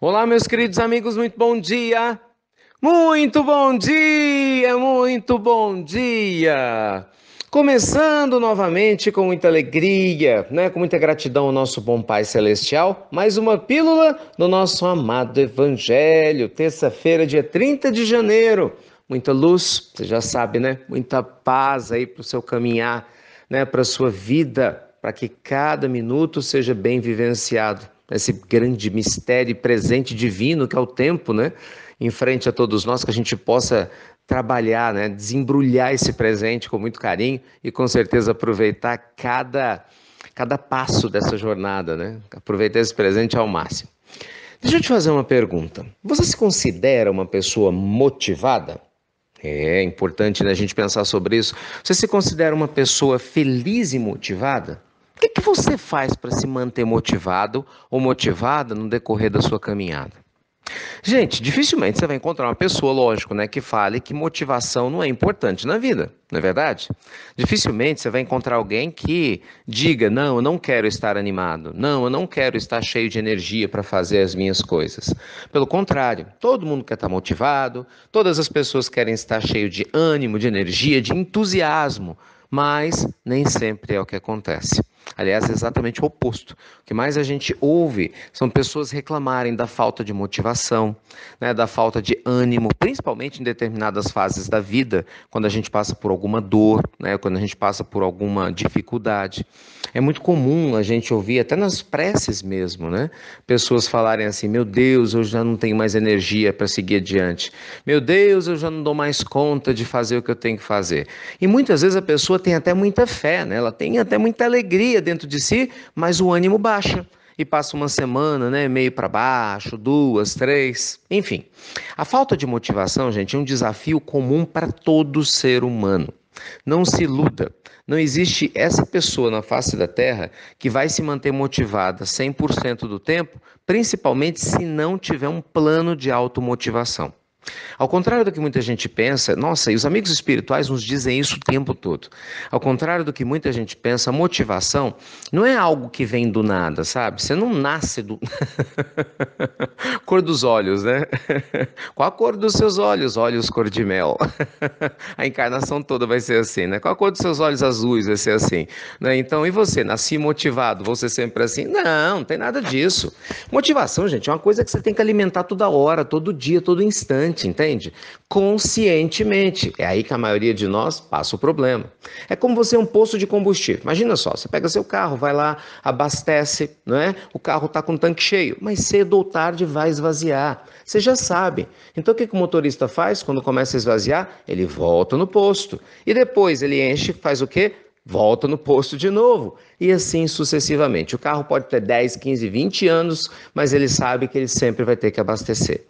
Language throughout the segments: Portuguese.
Olá, meus queridos amigos, muito bom dia! Muito bom dia! Muito bom dia! Começando novamente com muita alegria, né? Com muita gratidão ao nosso bom Pai Celestial, mais uma pílula do nosso amado Evangelho, terça-feira, dia 30 de janeiro. Muita luz, você já sabe, né? Muita paz aí para o seu caminhar, né? Para a sua vida, para que cada minuto seja bem vivenciado. Esse grande mistério e presente divino que é o tempo, né? Em frente a todos nós, que a gente possa trabalhar, né? Desembrulhar esse presente com muito carinho e com certeza aproveitar cada passo dessa jornada, né? Aproveitar esse presente ao máximo. Deixa eu te fazer uma pergunta. Você se considera uma pessoa motivada? É importante, né, a gente pensar sobre isso. Você se considera uma pessoa feliz e motivada? O que você faz para se manter motivado ou motivada no decorrer da sua caminhada? Gente, dificilmente você vai encontrar uma pessoa, lógico, né, que fale que motivação não é importante na vida, não é verdade? Dificilmente você vai encontrar alguém que diga: não, eu não quero estar animado, não, eu não quero estar cheio de energia para fazer as minhas coisas. Pelo contrário, todo mundo quer estar motivado, todas as pessoas querem estar cheio de ânimo, de energia, de entusiasmo, mas nem sempre é o que acontece. Aliás, é exatamente o oposto. O que mais a gente ouve são pessoas reclamarem da falta de motivação, né, da falta de ânimo, principalmente em determinadas fases da vida, quando a gente passa por alguma dor, né, quando a gente passa por alguma dificuldade. É muito comum a gente ouvir, até nas preces mesmo, né, pessoas falarem assim: meu Deus, eu já não tenho mais energia para seguir adiante. Meu Deus, eu já não dou mais conta de fazer o que eu tenho que fazer. E muitas vezes a pessoa tem até muita fé, né? Ela tem até muita alegria dentro de si, mas o ânimo baixa. E passa uma semana, né, meio para baixo, duas, três, enfim. A falta de motivação, gente, é um desafio comum para todo ser humano. Não se iluda. Não existe essa pessoa na face da Terra que vai se manter motivada 100% do tempo, principalmente se não tiver um plano de automotivação. Ao contrário do que muita gente pensa, nossa, e os amigos espirituais nos dizem isso o tempo todo. Ao contrário do que muita gente pensa, a motivação não é algo que vem do nada, sabe? Você não nasce do. Cor dos olhos, né? Qual a cor dos seus olhos? Olhos cor de mel. A encarnação toda vai ser assim, né? Qual a cor dos seus olhos azuis vai ser assim, né? Então, e você? Nasci motivado, você sempre assim? Não, não tem nada disso. Motivação, gente, é uma coisa que você tem que alimentar toda hora, todo dia, todo instante, entende? Conscientemente. É aí que a maioria de nós passa o problema. É como você é um posto de combustível. Imagina só, você pega seu carro, vai lá, abastece, não é? O carro está com o tanque cheio, mas cedo ou tarde vai esvaziar. Você já sabe. Então o que o motorista faz quando começa a esvaziar? Ele volta no posto. E depois ele enche, faz o quê? Volta no posto de novo. E assim sucessivamente. O carro pode ter 10, 15, 20 anos, mas ele sabe que ele sempre vai ter que abastecer.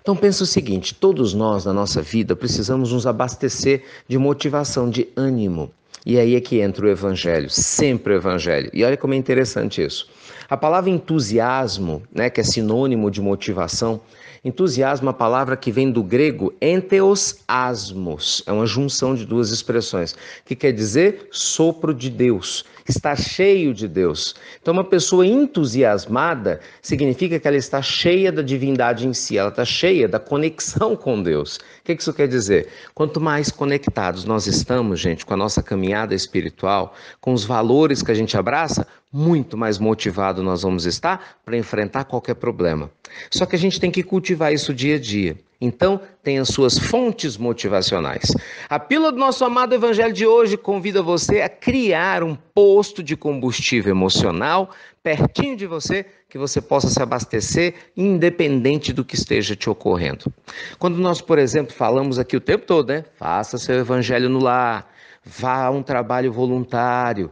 Então pensa o seguinte: todos nós na nossa vida precisamos nos abastecer de motivação, de ânimo. E aí é que entra o Evangelho, sempre o Evangelho. E olha como é interessante isso. A palavra entusiasmo, né, que é sinônimo de motivação, entusiasmo é uma palavra que vem do grego enteosasmos, é uma junção de duas expressões, que quer dizer sopro de Deus, está cheio de Deus. Então uma pessoa entusiasmada significa que ela está cheia da divindade em si, ela está cheia da conexão com Deus. O que isso quer dizer? Quanto mais conectados nós estamos, gente, com a nossa caminhada espiritual, com os valores que a gente abraça, muito mais motivado nós vamos estar para enfrentar qualquer problema. Só que a gente tem que cultivar isso dia a dia. Então, tem as suas fontes motivacionais. A pílula do nosso amado Evangelho de hoje convida você a criar um posto de combustível emocional pertinho de você, que você possa se abastecer independente do que esteja te ocorrendo. Quando nós, por exemplo, falamos aqui o tempo todo, né? Faça seu evangelho no lar, vá a um trabalho voluntário,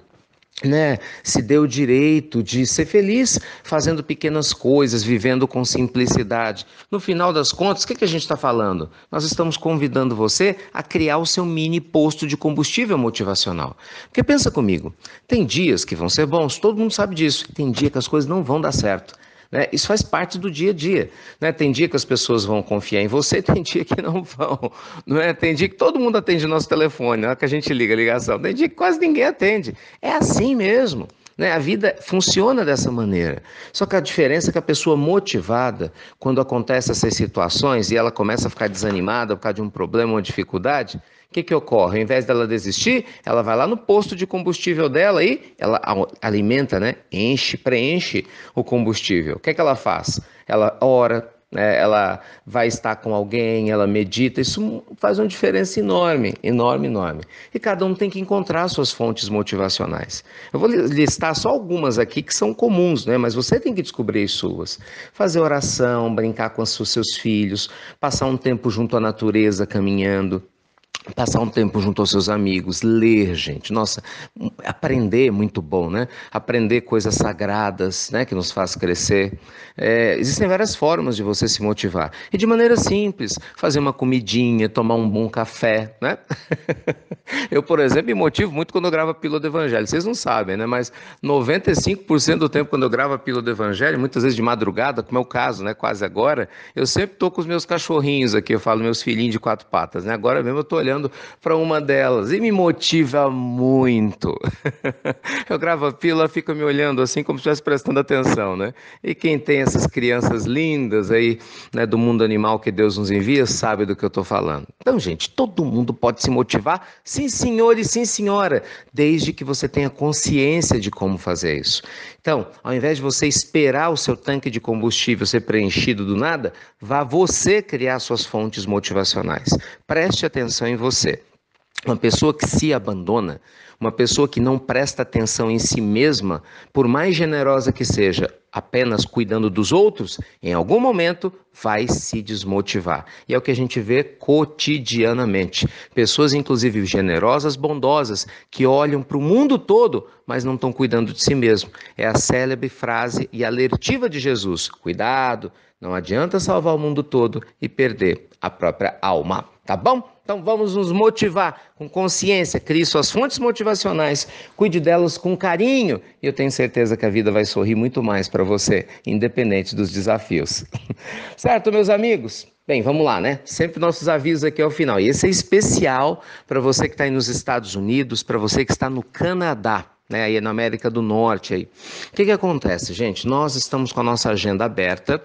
né, se dê o direito de ser feliz fazendo pequenas coisas, vivendo com simplicidade. No final das contas, o que a gente está falando? Nós estamos convidando você a criar o seu mini posto de combustível motivacional. Porque pensa comigo, tem dias que vão ser bons, todo mundo sabe disso, tem dia que as coisas não vão dar certo. Né? Isso faz parte do dia a dia. Né? Tem dia que as pessoas vão confiar em você, tem dia que não vão. Não é? Tem dia que todo mundo atende nosso telefone, na hora que a gente liga a ligação. Tem dia que quase ninguém atende. É assim mesmo. né? A vida funciona dessa maneira. Só que a diferença é que a pessoa motivada, quando acontecem essas situações e ela começa a ficar desanimada por causa de um problema, uma dificuldade, o que ocorre? Ao invés dela desistir, ela vai lá no posto de combustível dela e ela alimenta, né? Preenche o combustível. O que ela faz? Ela ora, né? Ela vai estar com alguém, ela medita. Isso faz uma diferença enorme, enorme, enorme. E cada um tem que encontrar suas fontes motivacionais. Eu vou listar só algumas aqui que são comuns, né? Mas você tem que descobrir as suas. Fazer oração, brincar com os seus filhos, passar um tempo junto à natureza, caminhando. Passar um tempo junto aos seus amigos, ler, gente. Nossa, aprender é muito bom, né? Aprender coisas sagradas, né? Que nos faz crescer. Existem várias formas de você se motivar. E de maneira simples, fazer uma comidinha, tomar um bom café, né? Eu, por exemplo, me motivo muito quando eu gravo a Pílula do Evangelho. Vocês não sabem, né? Mas 95% do tempo quando eu gravo a Pílula do Evangelho, muitas vezes de madrugada, como é o caso, né? Quase agora, eu sempre estou com os meus cachorrinhos aqui, eu falo meus filhinhos de 4 patas, né? Agora mesmo eu estou olhando para uma delas e me motiva muito. Eu gravo a pílula, fica me olhando assim como se estivesse prestando atenção, né? E quem tem essas crianças lindas aí, né, do mundo animal que Deus nos envia, sabe do que eu estou falando. Então, gente, todo mundo pode se motivar, sim, senhor e sim, senhora, desde que você tenha consciência de como fazer isso. Então, ao invés de você esperar o seu tanque de combustível ser preenchido do nada, vá você criar suas fontes motivacionais. Preste atenção em você. Uma pessoa que se abandona, uma pessoa que não presta atenção em si mesma, por mais generosa que seja, apenas cuidando dos outros, em algum momento vai se desmotivar. E é o que a gente vê cotidianamente. Pessoas, inclusive, generosas, bondosas, que olham para o mundo todo, mas não estão cuidando de si mesmo. É a célebre frase e alertiva de Jesus: cuidado, não adianta salvar o mundo todo e perder a própria alma. Tá bom? Então vamos nos motivar com consciência, crie suas fontes motivacionais, cuide delas com carinho e eu tenho certeza que a vida vai sorrir muito mais para você, independente dos desafios. Certo, meus amigos? Bem, vamos lá, né? Sempre nossos avisos aqui ao final. E esse é especial para você que está aí nos Estados Unidos, para você que está no Canadá, né? Aí na América do Norte. Aí. O que acontece, gente? Nós estamos com a nossa agenda aberta,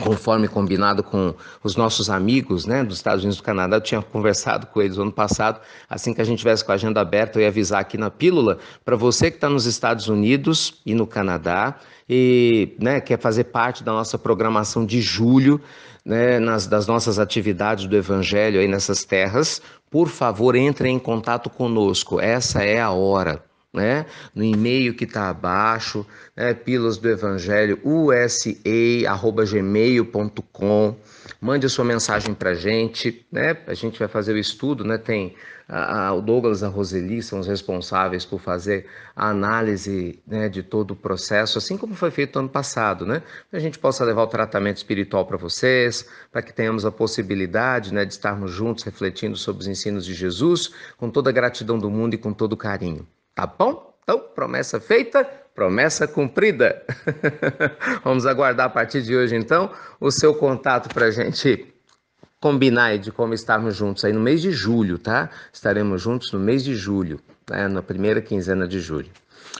conforme combinado com os nossos amigos, né, dos Estados Unidos e do Canadá. Eu tinha conversado com eles no ano passado, assim que a gente tivesse com a agenda aberta, eu ia avisar aqui na Pílula, para você que está nos Estados Unidos e no Canadá, e né, quer fazer parte da nossa programação de julho, né, das nossas atividades do Evangelho aí nessas terras, por favor, entre em contato conosco, essa é a hora. Né? No e-mail que está abaixo, né? Pílulas do Evangelho, usa@gmail.com. Mande a sua mensagem para a gente, né? A gente vai fazer o estudo, né? Tem o Douglas e a Roseli são os responsáveis por fazer a análise, né, de todo o processo, assim como foi feito ano passado, né? Para a gente possa levar o tratamento espiritual para vocês, para que tenhamos a possibilidade, né, de estarmos juntos refletindo sobre os ensinos de Jesus, com toda a gratidão do mundo e com todo o carinho. Tá bom? Então, promessa feita, promessa cumprida. Vamos aguardar a partir de hoje, então, o seu contato para a gente combinar aí de como estarmos juntos aí no mês de julho, tá? Estaremos juntos no mês de julho, né? Na primeira quinzena de julho.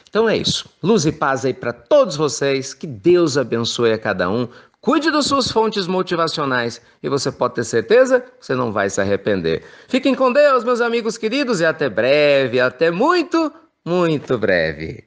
Então é isso. Luz e paz aí para todos vocês. Que Deus abençoe a cada um. Cuide das suas fontes motivacionais e você pode ter certeza que você não vai se arrepender. Fiquem com Deus, meus amigos queridos, e até breve, até muito, muito breve.